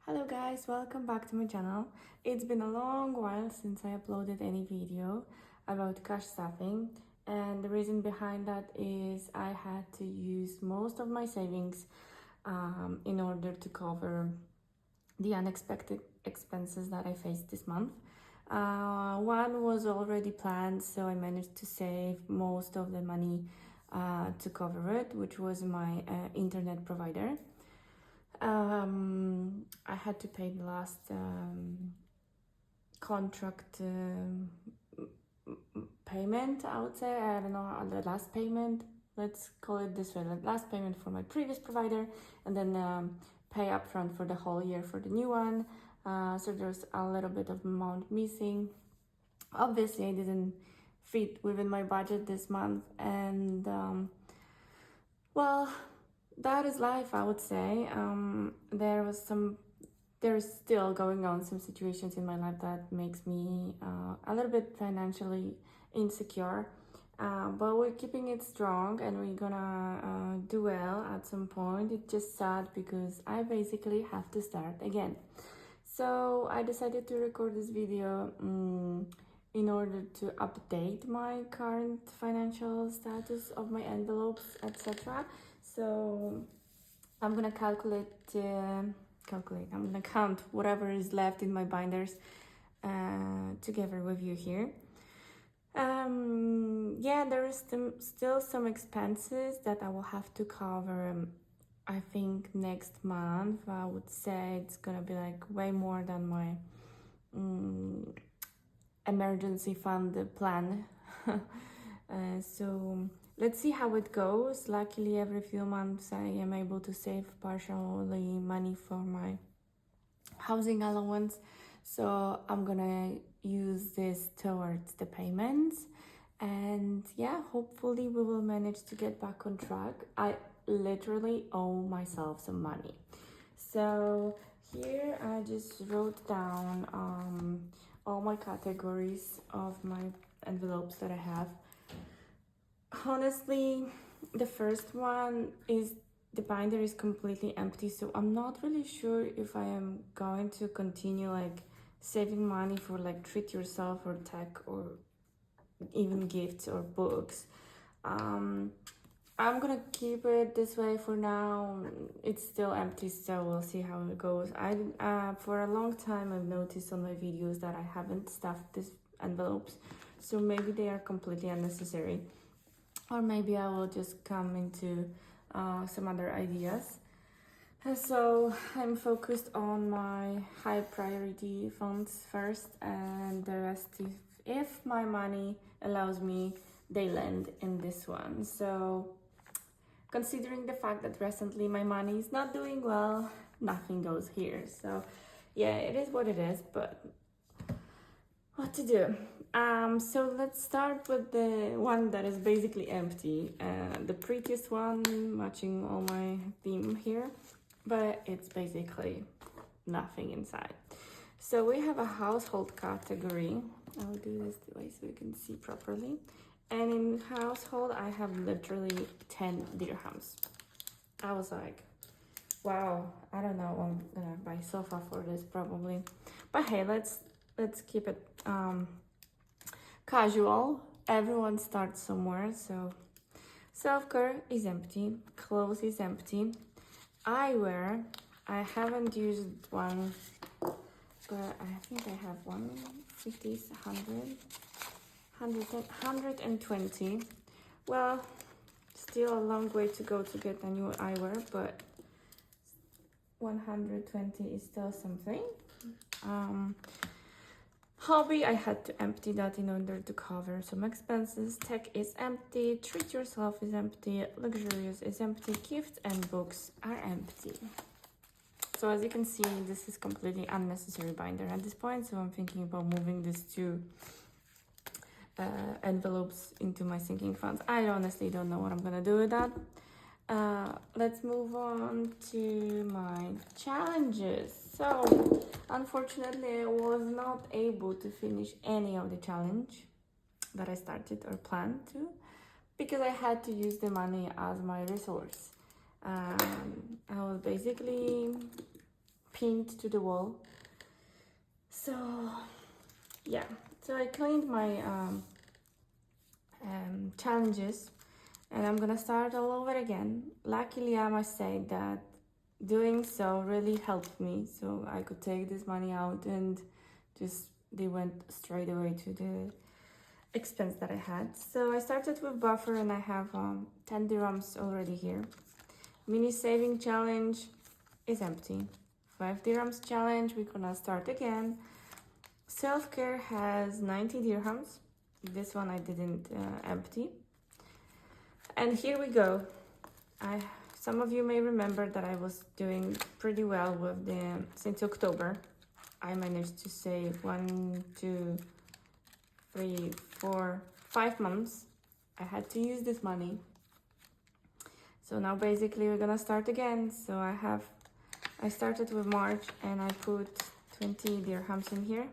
Hello guys, welcome back to my channel. It's been a long while since I uploaded any video about cash stuffing, and the reason behind that is I had to use most of my savings in order to cover the unexpected expenses that I faced this month. One was already planned, so I managed to save most of the money to cover it, which was my internet provider. I had to pay the last contract payment, I would say. I don't know, the last payment, let's call it this way, the last payment for my previous provider, and then pay upfront for the whole year for the new one. So there's a little bit of amount missing. Obviously, I didn't fit within my budget this month, and well, that is life, I would say. There's still going on some situations in my life that makes me a little bit financially insecure. But we're keeping it strong and we're gonna do well at some point. It's just sad because I basically have to start again. So I decided to record this video in order to update my current financial status of my envelopes, etc. So I'm gonna I'm gonna count whatever is left in my binders together with you here. Yeah, there is still some expenses that I will have to cover. I think next month. I would say it's gonna be like way more than my emergency fund plan. So let's see how it goes. Luckily, every few months I am able to save partially money for my housing allowance, so I'm gonna use this towards the payments, and yeah, hopefully we will manage to get back on track. I literally owe myself some money. So here I just wrote down all my categories of my envelopes that I have. Honestly, the first one is the binder is completely empty, so I'm not really sure if I am going to continue like saving money for like treat yourself or tech or even gifts or books. I'm gonna keep it this way for now. It's still empty, so we'll see how it goes. For a long time I've noticed on my videos that I haven't stuffed these envelopes, so maybe they are completely unnecessary, or maybe I will just come into some other ideas. And so I'm focused on my high priority funds first, and the rest, if my money allows me, they land in this one. So considering the fact that recently my money is not doing well, nothing goes here. So yeah, it is what it is, but what to do? So let's start with the one that is basically empty, the prettiest one, matching all my theme here, but it's basically nothing inside. So we have a household category. I'll do this the way so you can see properly. And in household, I have literally 10 dirhams. I was like, wow, I don't know, I'm gonna buy sofa for this probably. But hey, let's keep it casual. Everyone starts somewhere, so self-care is empty, clothes is empty, eyewear, I haven't used one, but I think I have 150, 120. Well, still a long way to go to get a new eyewear, but 120 is still something. Hobby, I had to empty that in order to cover some expenses. Tech is empty, treat yourself is empty, luxurious is empty, gifts and books are empty. So as you can see, this is completely unnecessary binder at this point, so I'm thinking about moving these two envelopes into my sinking funds. I honestly don't know what I'm gonna do with that. Let's move on to my challenges. So unfortunately I was not able to finish any of the challenge that I started or planned to, because I had to use the money as my resource. I was basically pinned to the wall. So yeah, so I cleaned my challenges, and I'm gonna start all over again. Luckily, I must say that doing so really helped me, so I could take this money out and just they went straight away to the expense that I had. So I started with buffer, and I have 10 dirhams already here. Mini saving challenge is empty. 5 dirhams challenge, we're gonna start again. Self-care has 90 dirhams. This one I didn't empty. And here we go. Some of you may remember that I was doing pretty well with since October. I managed to save 1, 2, 3, 4, 5 months. I had to use this money. So now basically we're gonna start again. So I started with March, and I put 20 dirhams in here.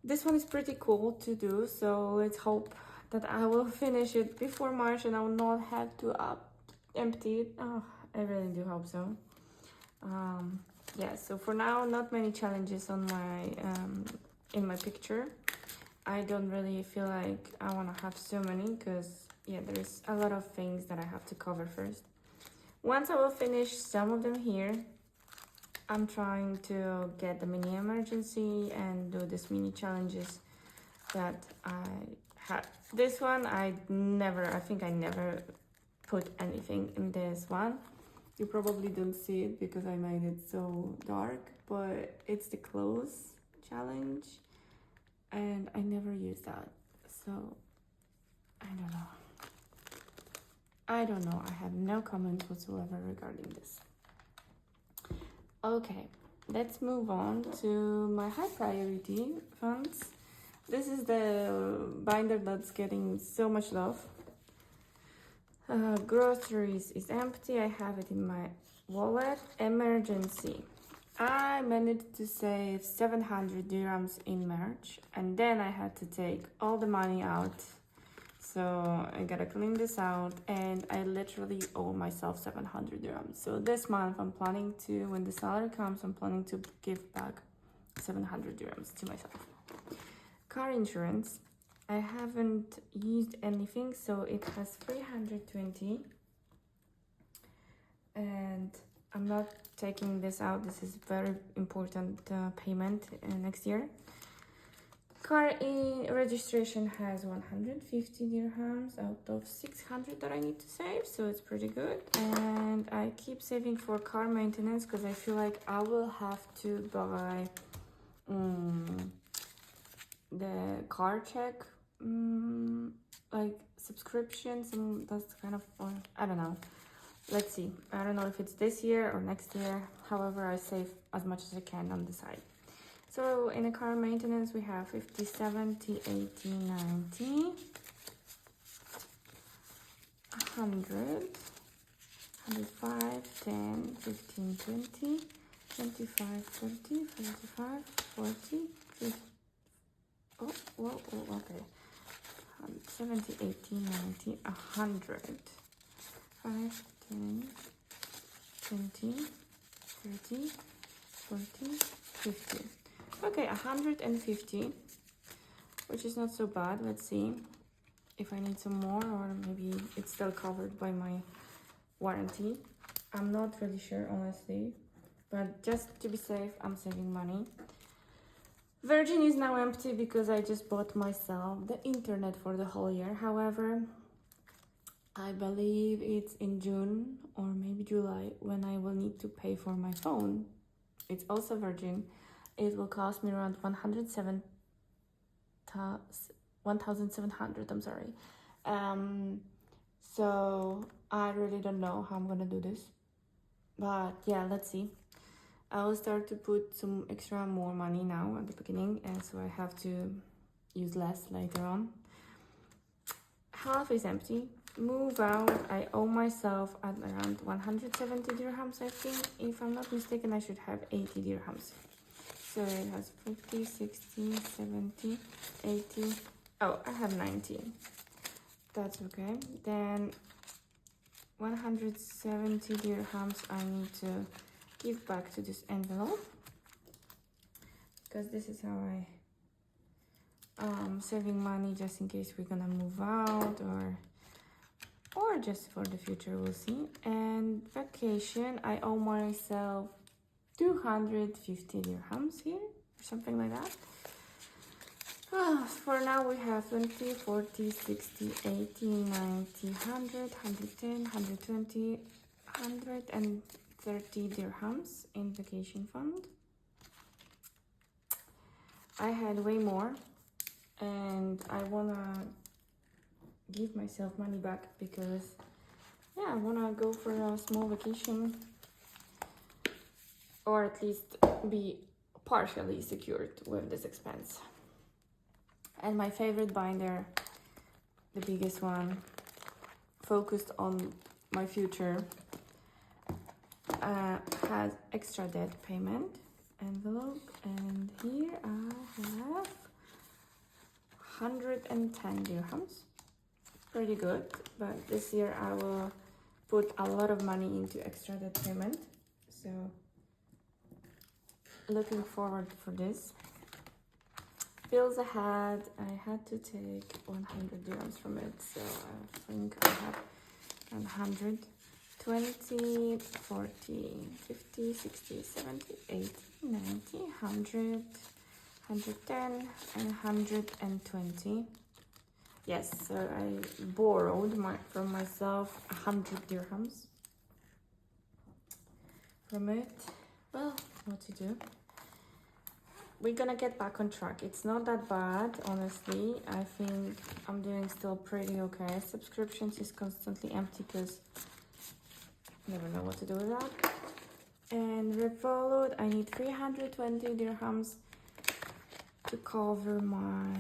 This one is pretty cool to do, so let's hope that I will finish it before March and I will not have to empty it. Oh, I really do hope so. Yeah, so for now, not many challenges on my in my picture. I don't really feel like I want to have so many, because yeah, there's a lot of things that I have to cover first. Once I will finish some of them here, I'm trying to get the mini emergency and do this mini challenges that I had. This one I think I never put anything in this one. You probably don't see it because I made it so dark, but it's the clothes challenge, and I never use that, so I don't know. I have no comments whatsoever regarding this. Okay, let's move on to my high priority funds. This is the binder that's getting so much love. Groceries is empty. I have it in my wallet. Emergency. I managed to save 700 dirhams in March, and then I had to take all the money out. So I gotta clean this out, and I literally owe myself 700 dirhams. So this month I'm planning to, when the salary comes, I'm planning to give back 700 dirhams to myself. Car insurance. I haven't used anything, so it has 320, and I'm not taking this out. This is very important payment next year. Car registration has 150 dirhams out of 600 that I need to save, so it's pretty good. And I keep saving for car maintenance because I feel like I will have to buy the car check like subscriptions, and that's kind of fun. I don't know. Let's see. I don't know if it's this year or next year. However, I save as much as I can on the side. So in a car maintenance, we have 50, 70, 80, 90, 100, 105, 10, 15, 20, 25, 30, 35, 40, 50. Oh, okay. 70, 80, 90, 100, 5, 10, 20, 30, 40, 50. Okay, 150, which is not so bad. Let's see if I need some more, or maybe it's still covered by my warranty. I'm not really sure, honestly, but just to be safe, I'm saving money. Virgin is now empty because I just bought myself the internet for the whole year. However, I believe it's in June or maybe July when I will need to pay for my phone. It's also Virgin. It will cost me around 1,700, I'm sorry. So I really don't know how I'm gonna do this. But yeah, let's see. I will start to put some more money now at the beginning, and so I have to use less later on. Half is empty. Move out, I owe myself at around 170 dirhams, I think. If I'm not mistaken, I should have 80 dirhams. So it has 50, 60, 70, 80. Oh, I have 90. That's okay. Then 170 dirhams I need to give back to this envelope, because this is how I saving money just in case we're gonna move out, or just for the future, we'll see. And vacation, I owe myself 250 dirhams here, or something like that. For now we have 20, 40, 60, 80, 90, 100, 110, 120, 130 dirhams in vacation fund. I had way more, and I wanna give myself money back because, yeah, I wanna go for a small vacation, or at least be partially secured with this expense. And my favorite binder, the biggest one, focused on my future, has extra debt payment envelope, and here I have 110 dirhams. Pretty good, but this year I will put a lot of money into extra debt payment, so looking forward for this. Bills ahead, I had to take 100 dirhams from it, so I think I have 100, 20, 40, 50, 60, 70, 80, 90, 100, 110, and 120. Yes, so I borrowed from myself 100 dirhams from it. Well, what to do? We're gonna get back on track. It's not that bad, honestly. I think I'm doing still pretty okay. Subscriptions is constantly empty because I never know what to do with that. And Revolut, I need 320 dirhams to cover my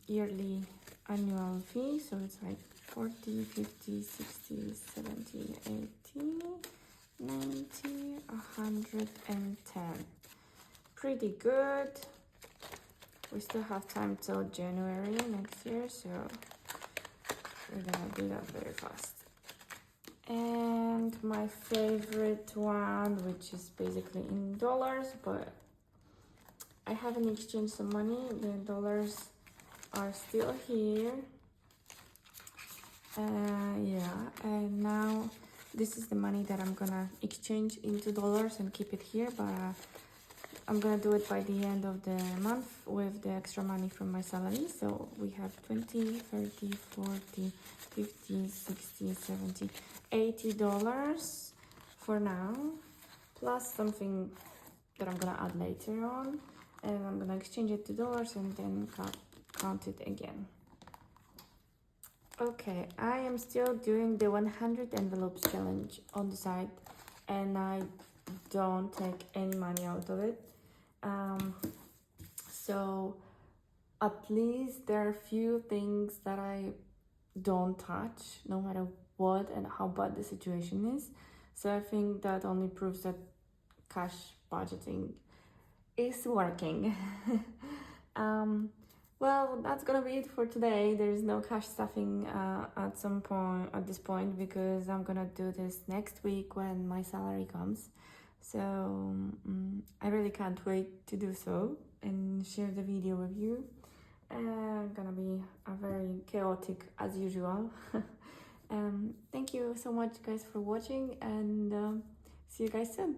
yearly annual fee. So it's like 40, 50, 60, 70, 80, 90, 110. Pretty good. We still have time till January next year, so we're gonna do that very fast. And my favorite one, which is basically in dollars, but I haven't exchanged some money. The dollars are still here. Yeah, and now this is the money that I'm gonna exchange into dollars and keep it here, but I'm gonna do it by the end of the month with the extra money from my salary. So we have 20, 30, 40, 50, 60, 70, $80 for now, plus something that I'm gonna add later on, and I'm gonna exchange it to dollars and then count it again. Okay, I am still doing the 100 envelopes challenge on the side, and I don't take any money out of it. So at least there are a few things that I don't touch, no matter what and how bad the situation is. So I think that only proves that cash budgeting is working. Well, that's gonna be it for today. There is no cash stuffing at this point, because I'm gonna do this next week when my salary comes. So I really can't wait to do so and share the video with you. Gonna be a very chaotic as usual. Thank you so much, guys, for watching, and see you guys soon.